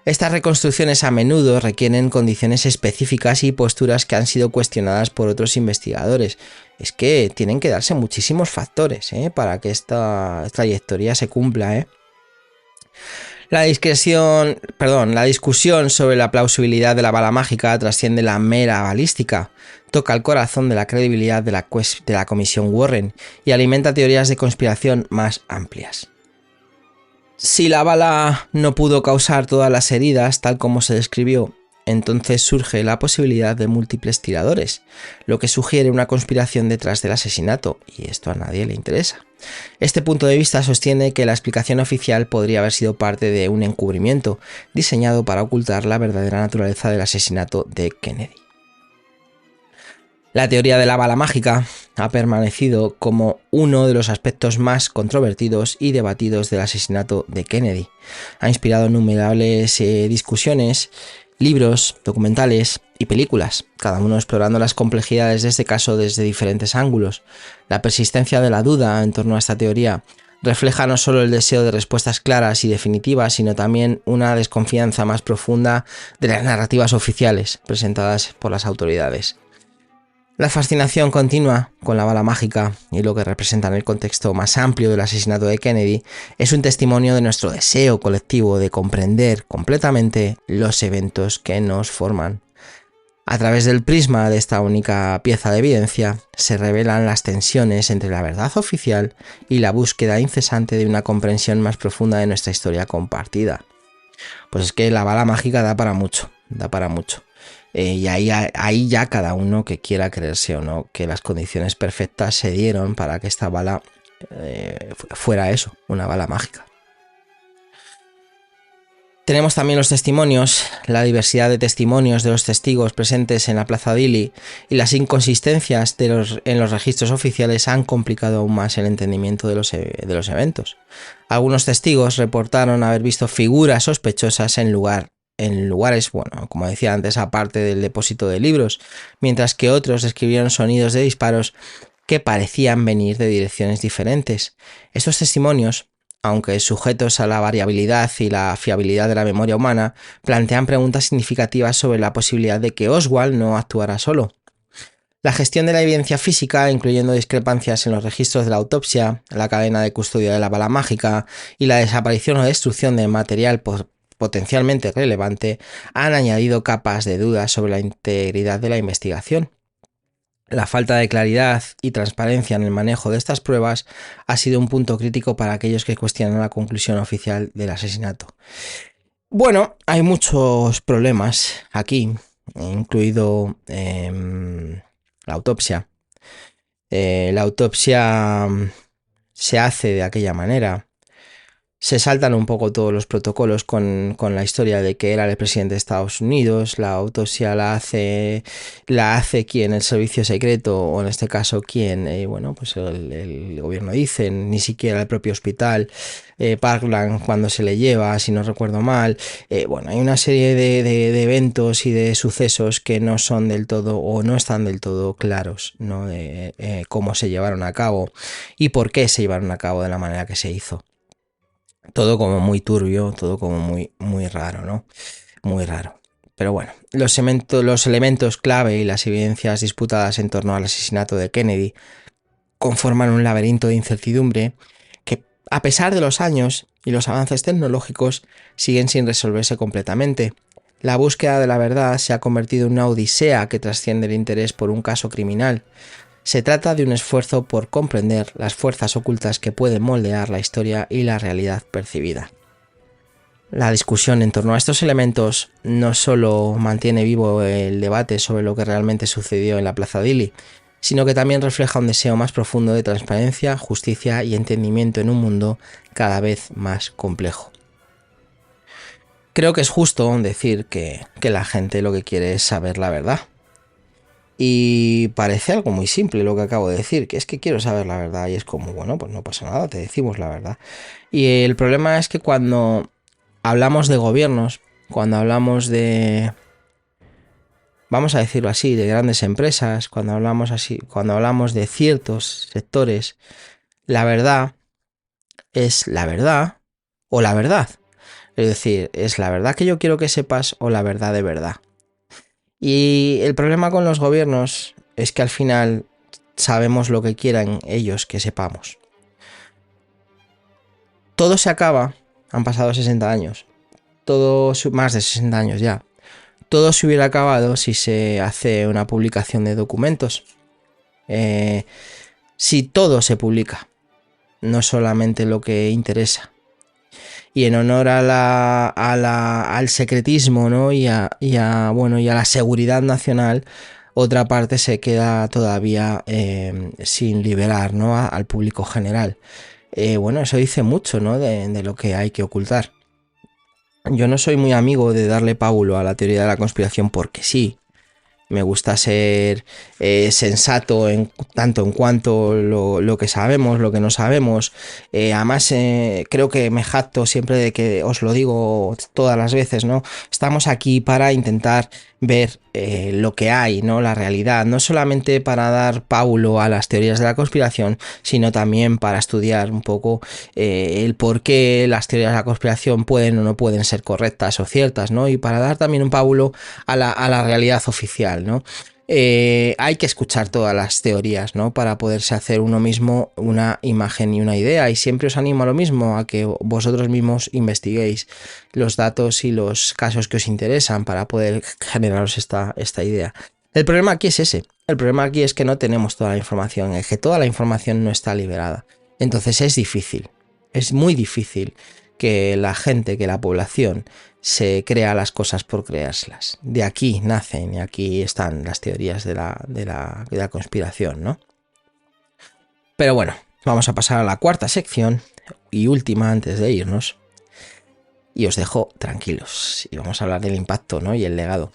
Estas reconstrucciones a menudo requieren condiciones específicas y posturas que han sido cuestionadas por otros investigadores. Es que tienen que darse muchísimos factores para que esta trayectoria se cumpla. La discusión sobre la plausibilidad de la bala mágica trasciende la mera balística, toca el corazón de la credibilidad de la Comisión Warren y alimenta teorías de conspiración más amplias. Si la bala no pudo causar todas las heridas tal como se describió, entonces surge la posibilidad de múltiples tiradores, lo que sugiere una conspiración detrás del asesinato, y esto a nadie le interesa. Este punto de vista sostiene que la explicación oficial podría haber sido parte de un encubrimiento diseñado para ocultar la verdadera naturaleza del asesinato de Kennedy. La teoría de la bala mágica ha permanecido como uno de los aspectos más controvertidos y debatidos del asesinato de Kennedy. Ha inspirado innumerables discusiones, libros, documentales y películas, cada uno explorando las complejidades de este caso desde diferentes ángulos. La persistencia de la duda en torno a esta teoría refleja no solo el deseo de respuestas claras y definitivas, sino también una desconfianza más profunda de las narrativas oficiales presentadas por las autoridades. La fascinación continua con la bala mágica y lo que representa en el contexto más amplio del asesinato de Kennedy es un testimonio de nuestro deseo colectivo de comprender completamente los eventos que nos forman. A través del prisma de esta única pieza de evidencia se revelan las tensiones entre la verdad oficial y la búsqueda incesante de una comprensión más profunda de nuestra historia compartida. Pues es que la bala mágica da para mucho. Y ahí ya cada uno que quiera creerse o no que las condiciones perfectas se dieron para que esta bala fuera eso, una bala mágica. Tenemos también los testimonios, la diversidad de testimonios de los testigos presentes en la Plaza Dili y las inconsistencias en los registros oficiales han complicado aún más el entendimiento de los eventos. Algunos testigos reportaron haber visto figuras sospechosas en lugares, como decía antes, aparte del depósito de libros, mientras que otros describieron sonidos de disparos que parecían venir de direcciones diferentes. Estos testimonios, aunque sujetos a la variabilidad y la fiabilidad de la memoria humana, plantean preguntas significativas sobre la posibilidad de que Oswald no actuara solo. La gestión de la evidencia física, incluyendo discrepancias en los registros de la autopsia, la cadena de custodia de la bala mágica y la desaparición o destrucción de material potencialmente relevante, han añadido capas de dudas sobre la integridad de la investigación. La falta de claridad y transparencia en el manejo de estas pruebas ha sido un punto crítico para aquellos que cuestionan la conclusión oficial del asesinato. Bueno, hay muchos problemas aquí, incluido la autopsia. La autopsia se hace de aquella manera. Se saltan un poco todos los protocolos con la historia de que era el presidente de Estados Unidos. La autopsia la hace quien, el servicio secreto, o en este caso quien, pues el gobierno dice, ni siquiera el propio hospital. Parkland cuando se le lleva, si no recuerdo mal. Hay una serie de eventos y de sucesos que no son del todo o no están del todo claros, ¿no? De cómo se llevaron a cabo y por qué se llevaron a cabo de la manera que se hizo. Todo como muy turbio, todo como muy, muy raro, ¿no? Muy raro. Pero bueno, los elementos clave y las evidencias disputadas en torno al asesinato de Kennedy conforman un laberinto de incertidumbre que, a pesar de los años y los avances tecnológicos, siguen sin resolverse completamente. La búsqueda de la verdad se ha convertido en una odisea que trasciende el interés por un caso criminal. Se trata de un esfuerzo por comprender las fuerzas ocultas que pueden moldear la historia y la realidad percibida. La discusión en torno a estos elementos no solo mantiene vivo el debate sobre lo que realmente sucedió en la Plaza Dili, sino que también refleja un deseo más profundo de transparencia, justicia y entendimiento en un mundo cada vez más complejo. Creo que es justo decir que la gente lo que quiere es saber la verdad. Y parece algo muy simple lo que acabo de decir, que es que quiero saber la verdad y es como, bueno, pues no pasa nada, te decimos la verdad. Y el problema es que cuando hablamos de gobiernos, cuando hablamos de, vamos a decirlo así, de grandes empresas, cuando hablamos de ciertos sectores, la verdad es la verdad o la verdad. Es decir, es la verdad que yo quiero que sepas o la verdad de verdad. Y el problema con los gobiernos es que al final sabemos lo que quieran ellos que sepamos. Todo se acaba, han pasado 60 años, más de 60 años ya. Todo se hubiera acabado si se hace una publicación de documentos. Si todo se publica, no solamente lo que interesa. Y en honor al secretismo, ¿no? y a la seguridad nacional, otra parte se queda todavía sin liberar, ¿no? Al público general. Eso dice mucho, ¿no? de lo que hay que ocultar. Yo no soy muy amigo de darle pábulo a la teoría de la conspiración porque sí. Me gusta ser sensato tanto en cuanto lo que sabemos, lo que no sabemos. Además, creo que me jacto siempre de que os lo digo todas las veces, ¿no? Estamos aquí para intentar ver lo que hay, ¿no? La realidad, no solamente para dar pábulo a las teorías de la conspiración, sino también para estudiar un poco el por qué las teorías de la conspiración pueden o no pueden ser correctas o ciertas, ¿no? Y para dar también un pábulo a la realidad oficial, ¿no? Hay que escuchar todas las teorías, ¿no? Para poderse hacer uno mismo una imagen y una idea, y siempre os animo a lo mismo, a que vosotros mismos investiguéis los datos y los casos que os interesan para poder generaros esta idea. El problema aquí es ese, el problema aquí es que no tenemos toda la información, es que toda la información no está liberada, entonces es difícil, es muy difícil que la gente, que la población se crea las cosas por creárselas. De aquí nacen y aquí están las teorías de la conspiración, ¿no? Pero bueno, vamos a pasar a la cuarta sección y última antes de irnos. Y os dejo tranquilos y vamos a hablar del impacto, ¿no? Y el legado.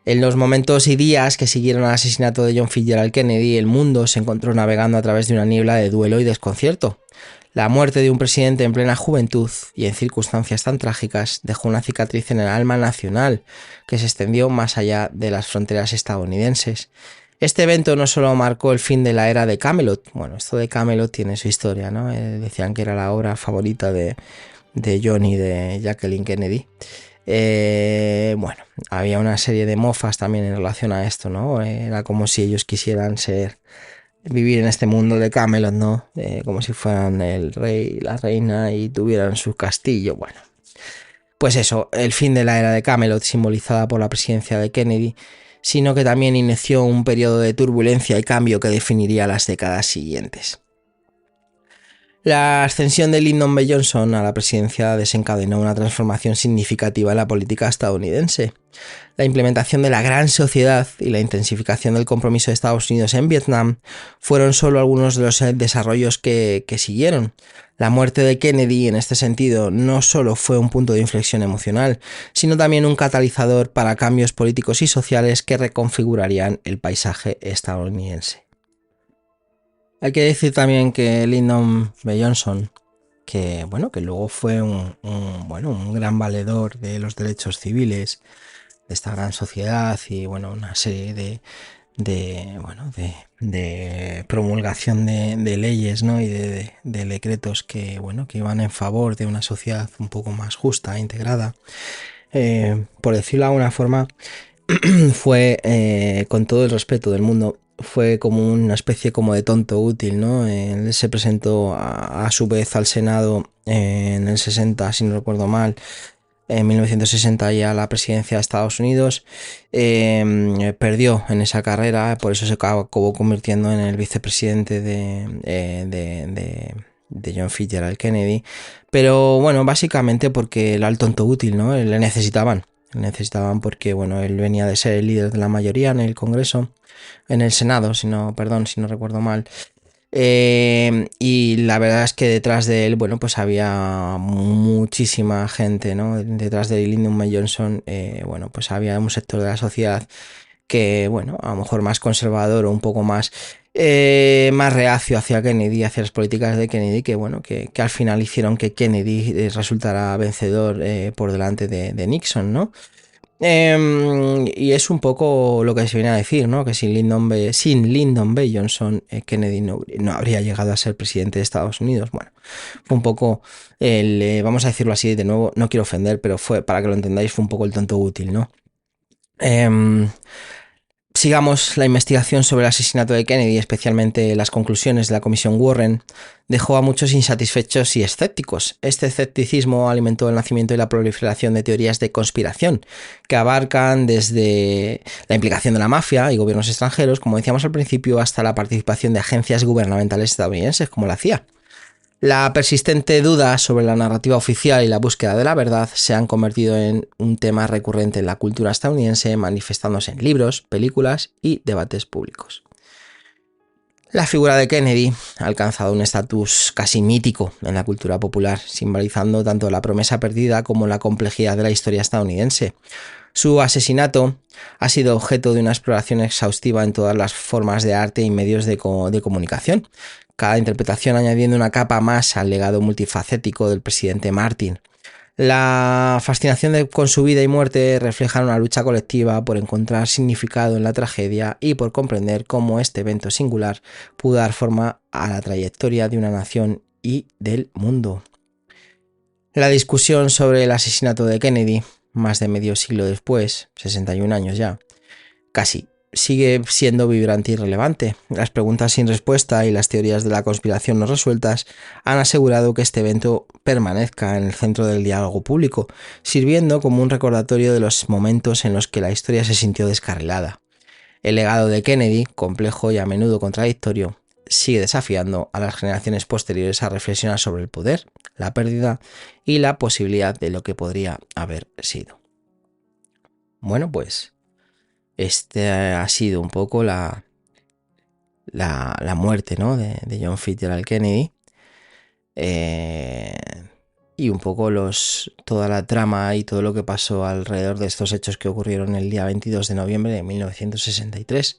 En los momentos y días que siguieron al asesinato de John Fitzgerald Kennedy, el mundo se encontró navegando a través de una niebla de duelo y desconcierto. La muerte de un presidente en plena juventud y en circunstancias tan trágicas dejó una cicatriz en el alma nacional que se extendió más allá de las fronteras estadounidenses. Este evento no solo marcó el fin de la era de Camelot, bueno, esto de Camelot tiene su historia, ¿no? Decían que era la obra favorita de John y de Jacqueline Kennedy. Había una serie de mofas también en relación a esto, ¿no? Era como si ellos quisieran vivir en este mundo de Camelot, ¿no? Como si fueran el rey y la reina y tuvieran su castillo, bueno. Pues eso, el fin de la era de Camelot simbolizada por la presidencia de Kennedy, sino que también inició un periodo de turbulencia y cambio que definiría las décadas siguientes. La ascensión de Lyndon B. Johnson a la presidencia desencadenó una transformación significativa en la política estadounidense. La implementación de la Gran Sociedad y la intensificación del compromiso de Estados Unidos en Vietnam fueron solo algunos de los desarrollos que siguieron. La muerte de Kennedy, en este sentido, no solo fue un punto de inflexión emocional, sino también un catalizador para cambios políticos y sociales que reconfigurarían el paisaje estadounidense. Hay que decir también que Lyndon B. Johnson, que luego fue un gran valedor de los derechos civiles de esta gran sociedad y una serie de promulgación de leyes, ¿no? Y de decretos que iban en favor de una sociedad un poco más justa, integrada. Por decirlo de alguna forma, fue, con todo el respeto del mundo, fue como una especie como de tonto útil, ¿no? Él se presentó a su vez al Senado en el 60, si no recuerdo mal, en 1960 ya a la presidencia de Estados Unidos. Perdió en esa carrera, por eso se acabó convirtiendo en el vicepresidente de John Fitzgerald Kennedy. Pero básicamente porque era el tonto útil, ¿no? Le necesitaban porque él venía de ser el líder de la mayoría en el Congreso, en el Senado, si no recuerdo mal. Y la verdad es que detrás de él, pues había muchísima gente, ¿no? Detrás de Lyndon B. Johnson, pues había un sector de la sociedad que, a lo mejor más conservador o un poco más reacio hacia Kennedy, hacia las políticas de Kennedy, que al final hicieron que Kennedy resultara vencedor por delante de Nixon, ¿no? Y es un poco lo que se viene a decir, ¿no? Que sin Lyndon B. Johnson, Kennedy no habría llegado a ser presidente de Estados Unidos. Fue un poco vamos a decirlo así de nuevo, no quiero ofender, pero fue, para que lo entendáis, fue un poco el tonto útil, ¿no? Sigamos la investigación sobre el asesinato de Kennedy, especialmente las conclusiones de la Comisión Warren, dejó a muchos insatisfechos y escépticos. Este escepticismo alimentó el nacimiento y la proliferación de teorías de conspiración, que abarcan desde la implicación de la mafia y gobiernos extranjeros, como decíamos al principio, hasta la participación de agencias gubernamentales estadounidenses, como la CIA. La persistente duda sobre la narrativa oficial y la búsqueda de la verdad se han convertido en un tema recurrente en la cultura estadounidense, manifestándose en libros, películas y debates públicos. La figura de Kennedy ha alcanzado un estatus casi mítico en la cultura popular, simbolizando tanto la promesa perdida como la complejidad de la historia estadounidense. Su asesinato ha sido objeto de una exploración exhaustiva en todas las formas de arte y medios de comunicación, cada interpretación añadiendo una capa más al legado multifacético del presidente Martin. La fascinación con su vida y muerte reflejan una lucha colectiva por encontrar significado en la tragedia y por comprender cómo este evento singular pudo dar forma a la trayectoria de una nación y del mundo. La discusión sobre el asesinato de Kennedy, más de medio siglo después, 61 años ya, casi, sigue siendo vibrante y relevante. Las preguntas sin respuesta y las teorías de la conspiración no resueltas han asegurado que este evento permanezca en el centro del diálogo público, sirviendo como un recordatorio de los momentos en los que la historia se sintió descarrilada. El legado de Kennedy, complejo y a menudo contradictorio, sigue desafiando a las generaciones posteriores a reflexionar sobre el poder, la pérdida y la posibilidad de lo que podría haber sido. Bueno, pues este ha sido un poco la muerte, ¿no? de John Fitzgerald Kennedy. Y un poco toda la trama y todo lo que pasó alrededor de estos hechos que ocurrieron el día 22 de noviembre de 1963.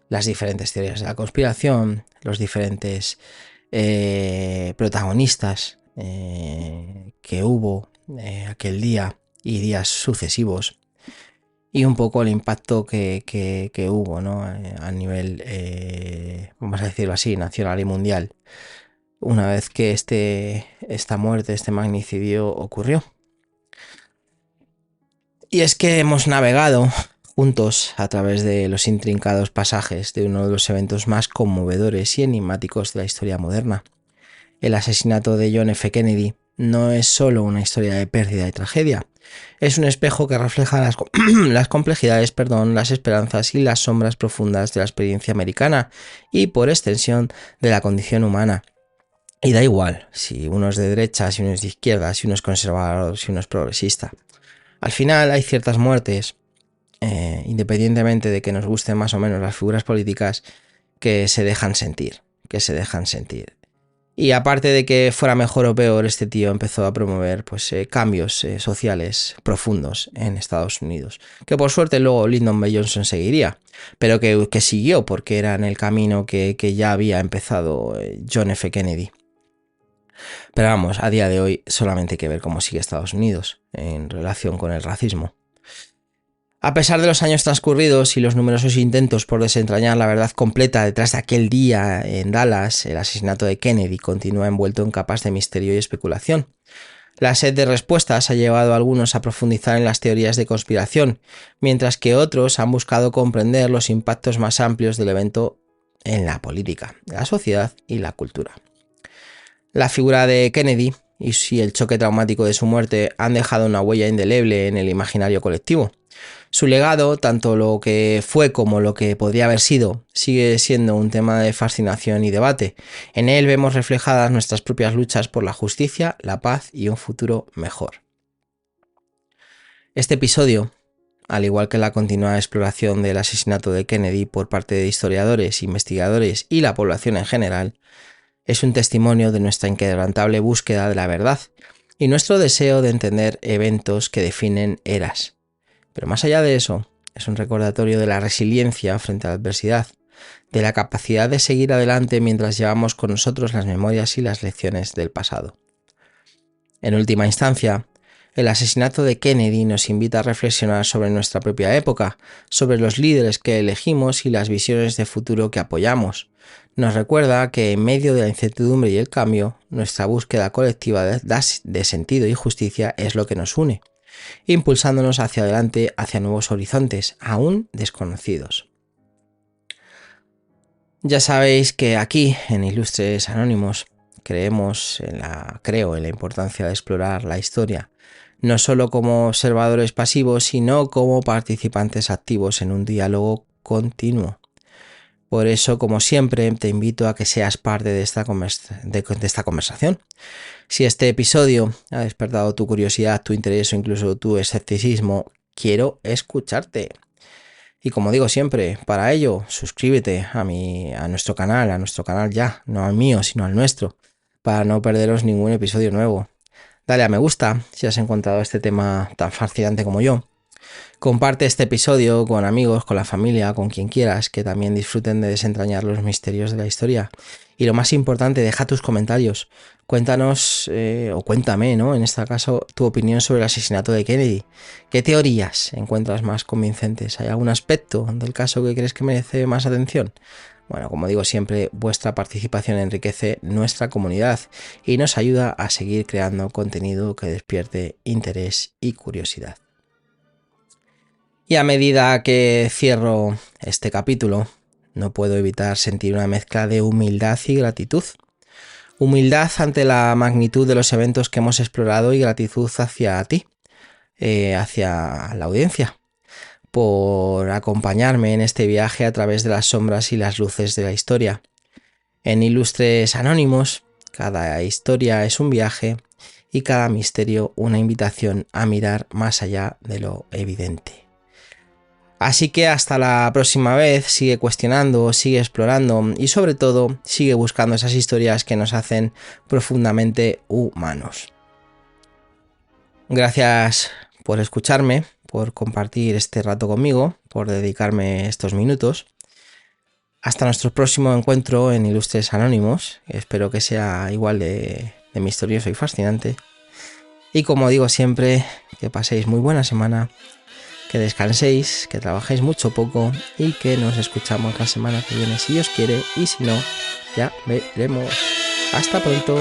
Las diferentes teorías de la conspiración, los diferentes protagonistas que hubo aquel día y días sucesivos. Y un poco el impacto que hubo, ¿no? A nivel, vamos a decirlo así, nacional y mundial, una vez que esta muerte, este magnicidio ocurrió. Y es que hemos navegado juntos a través de los intrincados pasajes de uno de los eventos más conmovedores y enigmáticos de la historia moderna. El asesinato de John F. Kennedy no es solo una historia de pérdida y tragedia, es un espejo que refleja las complejidades, las esperanzas y las sombras profundas de la experiencia americana y, por extensión, de la condición humana. Y da igual si uno es de derecha, si uno es de izquierda, si uno es conservador, si uno es progresista. Al final hay ciertas muertes, independientemente de que nos gusten más o menos las figuras políticas, que se dejan sentir. Y aparte de que fuera mejor o peor, este tío empezó a promover pues, cambios sociales profundos en Estados Unidos. Que por suerte luego Lyndon B. Johnson seguiría, pero que siguió porque era en el camino que ya había empezado John F. Kennedy. Pero vamos, a día de hoy solamente hay que ver cómo sigue Estados Unidos en relación con el racismo. A pesar de los años transcurridos y los numerosos intentos por desentrañar la verdad completa detrás de aquel día en Dallas, el asesinato de Kennedy continúa envuelto en capas de misterio y especulación. La sed de respuestas ha llevado a algunos a profundizar en las teorías de conspiración, mientras que otros han buscado comprender los impactos más amplios del evento en la política, la sociedad y la cultura. La figura de Kennedy y el choque traumático de su muerte han dejado una huella indeleble en el imaginario colectivo. Su legado, tanto lo que fue como lo que podría haber sido, sigue siendo un tema de fascinación y debate. En él vemos reflejadas nuestras propias luchas por la justicia, la paz y un futuro mejor. Este episodio, al igual que la continuada exploración del asesinato de Kennedy por parte de historiadores, investigadores y la población en general, es un testimonio de nuestra inquebrantable búsqueda de la verdad y nuestro deseo de entender eventos que definen eras. Pero más allá de eso, es un recordatorio de la resiliencia frente a la adversidad, de la capacidad de seguir adelante mientras llevamos con nosotros las memorias y las lecciones del pasado. En última instancia, el asesinato de Kennedy nos invita a reflexionar sobre nuestra propia época, sobre los líderes que elegimos y las visiones de futuro que apoyamos. Nos recuerda que en medio de la incertidumbre y el cambio, nuestra búsqueda colectiva de sentido y justicia es lo que nos une, impulsándonos hacia adelante, hacia nuevos horizontes, aún desconocidos. Ya sabéis que aquí, en Ilustres Anónimos, creo en la importancia de explorar la historia, no solo como observadores pasivos, sino como participantes activos en un diálogo continuo. Por eso, como siempre, te invito a que seas parte de esta conversación. Si este episodio ha despertado tu curiosidad, tu interés o incluso tu escepticismo, quiero escucharte. Y como digo siempre, para ello, suscríbete a nuestro canal ya, no al mío, sino al nuestro, para no perderos ningún episodio nuevo. Dale a me gusta si has encontrado este tema tan fascinante como yo. Comparte este episodio con amigos, con la familia, con quien quieras, que también disfruten de desentrañar los misterios de la historia. Y lo más importante, deja tus comentarios. Cuéntanos, o cuéntame, ¿no? En este caso, tu opinión sobre el asesinato de Kennedy. ¿Qué teorías encuentras más convincentes? ¿Hay algún aspecto del caso que crees que merece más atención? Bueno, como digo siempre, vuestra participación enriquece nuestra comunidad y nos ayuda a seguir creando contenido que despierte interés y curiosidad. Y a medida que cierro este capítulo, no puedo evitar sentir una mezcla de humildad y gratitud. Humildad ante la magnitud de los eventos que hemos explorado y gratitud hacia ti, hacia la audiencia, por acompañarme en este viaje a través de las sombras y las luces de la historia. En Ilustres Anónimos, cada historia es un viaje y cada misterio una invitación a mirar más allá de lo evidente. Así que hasta la próxima vez, sigue cuestionando, sigue explorando y sobre todo sigue buscando esas historias que nos hacen profundamente humanos. Gracias por escucharme, por compartir este rato conmigo, por dedicarme estos minutos. Hasta nuestro próximo encuentro en Ilustres Anónimos. Espero que sea igual de misterioso y fascinante. Y como digo siempre, que paséis muy buena semana, que descanséis, que trabajéis mucho poco y que nos escuchamos la semana que viene si Dios quiere, y si no, ya veremos. Hasta pronto.